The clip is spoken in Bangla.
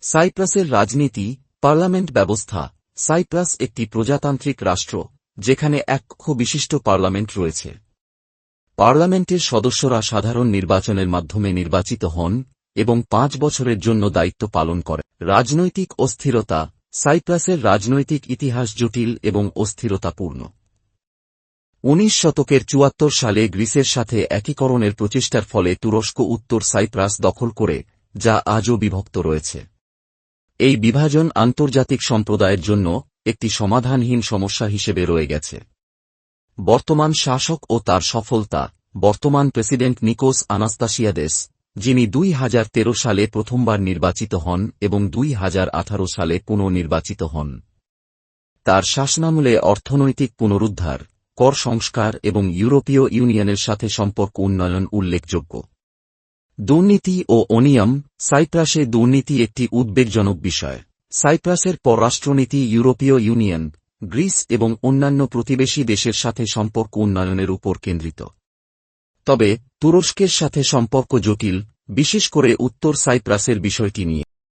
সাইপ্রাসের রাজনীতি, পার্লামেন্ট ব্যবস্থা। সাইপ্রাস একটি প্রজাতান্ত্রিক রাষ্ট্র, যেখানে এক কক্ষ বিশিষ্ট পার্লামেন্ট রয়েছে। পার্লামেন্টের সদস্যরা সাধারণ নির্বাচনের মাধ্যমে নির্বাচিত হন এবং 5 বছরের জন্য দায়িত্ব পালন করে। রাজনৈতিক অস্থিরতা। সাইপ্রাসের রাজনৈতিক ইতিহাস জটিল এবং অস্থিরতাপূর্ণ। 19 শতকের 74 সালে গ্রিসের সাথে একীকরণের প্রচেষ্টার ফলে তুরস্ক উত্তর সাইপ্রাস দখল করে, যা আজও বিভক্ত রয়েছে। এই বিভাজন আন্তর্জাতিক সম্প্রদায়ের জন্য একটি সমাধানহীন সমস্যা হিসেবে রয়ে গেছে। বর্তমান শাসক ও তার সফলতা। বর্তমান প্রেসিডেন্ট নিকোস আনাস্তাসিয়াদেস, যিনি 2013 সালে প্রথমবার নির্বাচিত হন এবং 2018 সালে পুনর্নির্বাচিত হন। তার শাসনামলে অর্থনৈতিক পুনরুদ্ধার, কর সংস্কার এবং ইউরোপীয় ইউনিয়নের সাথে সম্পর্ক উন্নয়ন উল্লেখযোগ্য। দুর্নীতি ও অনিয়ম। সাইপ্রাসে দুর্নীতি একটি উদ্বেগজনক বিষয়। সাইপ্রাসের পররাষ্ট্রনীতি ইউরোপীয় ইউনিয়ন, গ্রিস এবং অন্যান্য প্রতিবেশী দেশের সাথে সম্পর্ক উন্নয়নের উপর কেন্দ্রিত। তবে তুরস্কের সাথে সম্পর্ক জটিল, বিশেষ করে উত্তর সাইপ্রাসের বিষয়টি নিয়ে।